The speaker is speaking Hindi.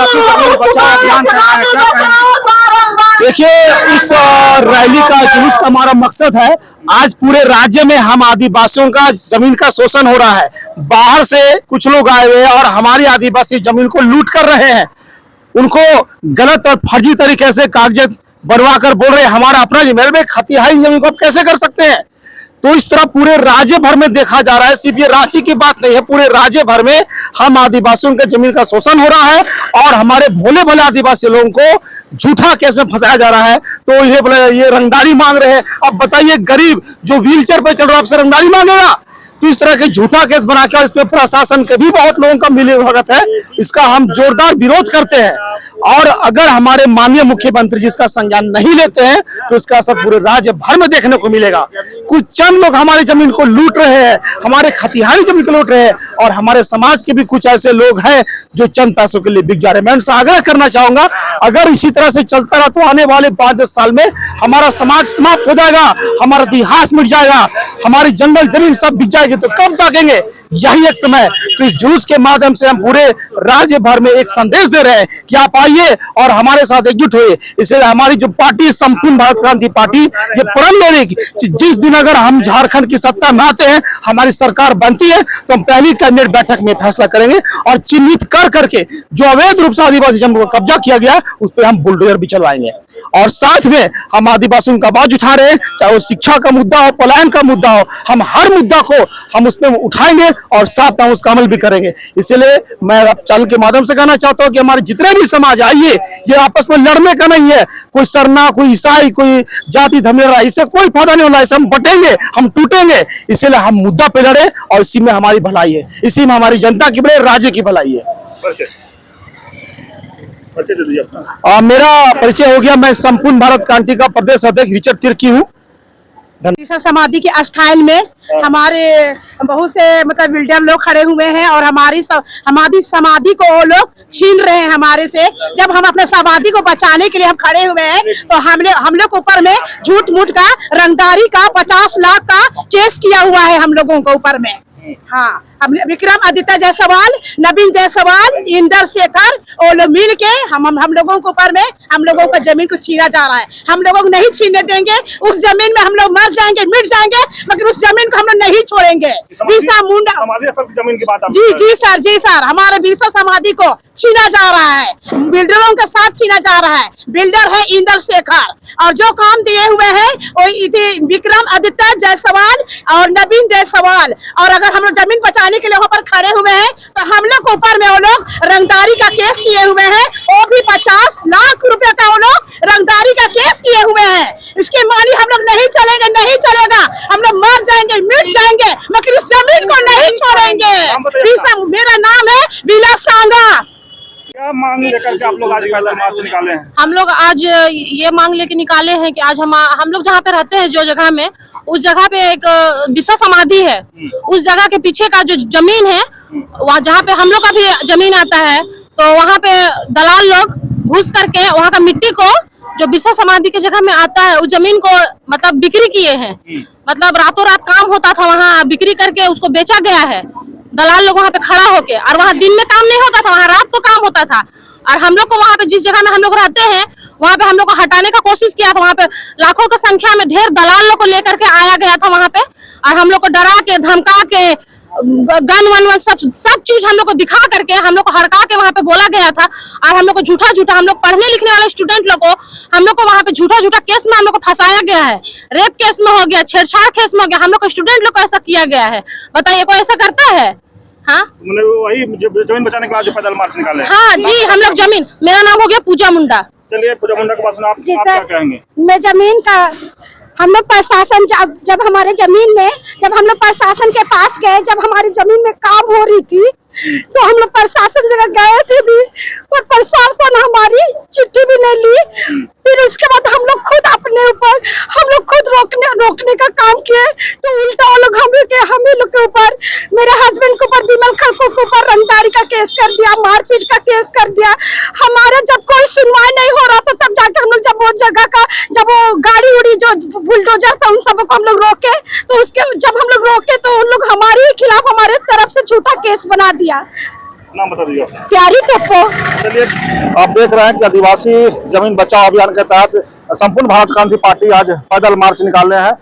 आदिवासी जमीन बचाओ अभियान चल रहा है, क्या कहेंगे? देखिए, इस रैली का जुलूस का हमारा मकसद है, आज पूरे राज्य में हम आदिवासियों का जमीन का शोषण हो रहा है। बाहर से कुछ लोग आए हुए और हमारी आदिवासी जमीन को लूट कर रहे हैं। उनको गलत और फर्जी तरीके से कागज बनवा कर बोल रहे हैं हमारा अपना जमीन में खतिहाई जमीन को आप कैसे कर सकते हैं। तो इस तरह पूरे राज्य भर में देखा जा रहा है, सिर्फ ये रांची की बात नहीं है, पूरे राज्य भर में हम आदिवासियों के जमीन का शोषण हो रहा है और हमारे भोले भोले आदिवासी लोगों को झूठा केस में फंसाया जा रहा है। तो ये रंगदारी मांग रहे हैं। अब बताइए, गरीब जो व्हील चेयर पे चल रहा है आपसे रंगदारी मांगेगा? तो इस तरह के झूठा केस बनाकर इसमें प्रशासन के भी बहुत लोगों का मिलीभगत है। इसका हम जोरदार विरोध करते हैं और अगर हमारे माननीय मुख्यमंत्री जी इसका संज्ञान नहीं लेते हैं तो इसका असर पूरे राज्य भर में देखने को मिलेगा। कुछ चंद लोग हमारी जमीन को लूट रहे हैं, हमारे खतिहानी जमीन को लूट रहे हैं और हमारे समाज के भी कुछ ऐसे लोग हैं जो चंद पैसों के लिए बिक जा रहे हैं। मैं उनसे आग्रह करना चाहूंगा, अगर इसी तरह से चलता रहा तो आने वाले 5-10 साल में हमारा समाज समाप्त हो जाएगा, हमारा इतिहास मिट जाएगा, हमारी जंगल जमीन सब बिक जाएगी। तो कब जागेंगे? यही एक समय। तो इस जुलूस के माध्यम से हम पूरे राज्य भर में एक संदेश दे रहे हैं कि आप आइए और हमारे साथ एकजुट होइए। इसलिए हमारी जो पार्टी संपूर्ण भारत क्रांति पार्टी ये प्रण ले रही कि जिस दिन अगर हम झारखंड की सत्ता में आते हैं, हमारी सरकार बनती है, तो हम पहली कैबिनेट बैठक में फैसला करेंगे और चिन्हित कर करके जो अवैध रूप से आदिवासी जमीन को कब्जा किया गया उस पर हम बुलडोजर भी चलवाएंगे। और साथ में हम आदिवासियों का आवाज उठा रहे हैं, चाहे वो शिक्षा का मुद्दा हो, पलायन का मुद्दा हो, हम हर मुद्दा को हम उसमें उठाएंगे और साथ में उसका अमल भी करेंगे। इसलिए मैं चैनल के माध्यम से कहना चाहता हूँ कि हमारे जितने भी समाज आइए, ये आपस में लड़ने का नहीं है, कोई सरना, कोई ईसाई, कोई जाति धर्म, इससे कोई फायदा नहीं होना। इससे हम बटेंगे, हम टूटेंगे। इसलिए हम मुद्दा पे लड़े और इसी में हमारी भलाई है, इसी में हमारी जनता की भलाई, राज्य की भलाई है। मेरा परिचय हो गया, मैं संपूर्ण भारत क्रांति का प्रदेश अध्यक्ष रिचर्ड तिर्की हूँ। समाधि के स्थान में हमारे बहुत से मतलब बिल्डर लोग खड़े हुए हैं और हमारी समाधि को वो लोग छीन रहे हैं हमारे से। जब हम अपने समाधि को बचाने के लिए हम खड़े हुए हैं तो हम लोग ऊपर में झूठ मूठ का रंगदारी का 50 लाख का केस किया हुआ है हम लोगों को ऊपर में। हाँ, विक्रम आदित्य जायसवाल, नवीन जायसवाल, इंदर शेखर वो लोग मिल के हम लोगों के ऊपर में हम लोगों का जमीन को छीना जा रहा है। हम लोगों को नहीं छीनने देंगे। उस जमीन में हम लोग मर जाएंगे, मिट जाएंगे, मगर उस जमीन को हम लोग नहीं छोड़ेंगे। बिरसा मुंडा जमीन की बात जी सर, हमारे बिरसा समाधि को छीना जा रहा है, बिल्डरों का साथ छीना जा रहा है। बिल्डर है इंदर शेखर और जो काम दिए हुए हैं वो विक्रम आदित्य जायसवाल और नवीन जायसवाल। और अगर हम लोग जमीन बचाने के लिए वहाँ पर खड़े हुए हैं तो हम लोग के ऊपर में वो लोग रंगदारी का केस किए हुए हैं, वो भी 50 लाख रुपए का वो लोग रंगदारी का केस किए हुए हैं। इसके मानी हम लोग नहीं चलेंगे, नहीं चलेगा, हम लोग मर जाएंगे, मिट जाएंगे, मगर इस जमीन को नहीं छोड़ेंगे। मेरा नाम है बिला सांगा। क्या मांग लेकर के आप लोग आज पैदल मार्च निकाले हैं? हम लोग आज ये मांग लेके निकाले हैं कि आज हम लोग जहाँ पे रहते हैं, जो जगह में, उस जगह पे एक बिरसा समाधि है, उस जगह के पीछे का जो जमीन है, वहाँ जहाँ पे हम लोग का भी जमीन आता है, तो वहाँ पे दलाल लोग घुस करके वहाँ का मिट्टी को जो बिरसा समाधि की जगह में आता है उस जमीन को मतलब बिक्री किए हैं। मतलब रातों रात काम होता था, वहाँ बिक्री करके उसको बेचा गया है। दलाल लोग वहाँ पे खड़ा होके, और वहाँ दिन में काम नहीं होता था, वहाँ रात को काम होता था। और हम लोग को वहाँ पे जिस जगह में हम लोग रहते हैं वहाँ पे हम लोग को हटाने का कोशिश किया था। वहाँ पे लाखों की संख्या में ढेर दलाल लोग को लेकर के आया गया था वहाँ पे, और हम लोग को डरा के, धमका के, गन वन सब चीज हम लोग को दिखा करके, हम लोग को हड़का के वहाँ पे बोला गया था। और हम लोग को झूठा हम लोग पढ़ने लिखने वाले स्टूडेंट लोग को हम लोग को वहाँ पे झूठा केस में हम लोग को फंसाया गया है। रेप केस में हो गया, छेड़छाड़ केस में हो गया, हम लोग को स्टूडेंट लोग को ऐसा किया गया है। बताइए, कोई ऐसा करता है? हाँ, वही जमीन बचाने के बाद जो पैदल मार्च निकाले। हाँ जी, हम लोग जमीन, मेरा नाम हो गया पूजा मुंडा। चलिए, पूजा मुंडा के पास आप क्या कहेंगे? मैं जमीन का, हम लोग प्रशासन जब हमारे जमीन में, जब हम लोग प्रशासन के पास गए, जब हमारी जमीन में काम हो रही थी तो हम लोग प्रशासन जगह गए थे भी, पर प्रशासन हमारी चिट्ठी भी नहीं ली। फिर उसके बाद हम लोग खुद अपने ऊपर हम लोग खुद रोकने का काम किए, तो उल्टा वो लोग हम लोग के ऊपर, मेरे हस्बैंड के ऊपर, विमल खड़को के ऊपर रंगदारी का केस कर दिया, मारपीट का केस कर दिया। हमारे जब कोई सुनवाई नहीं हो रहा था तब जाके हम लोग जब वो जगह का, जब वो गाड़ी उड़ी जो बुलडोजर था उन सबको हम लोग रोके, तो उसके जब हम लोग रोके तो उन लोग हमारे खिलाफ हमारे तरफ से झूठा केस बना दिया। नाम बता दीजिए। प्यारी टप्पो। चलिए, आप देख रहे हैं कि आदिवासी जमीन बचाओ अभियान के तहत संपूर्ण भारत क्रांति पार्टी आज पैदल मार्च निकाले हैं।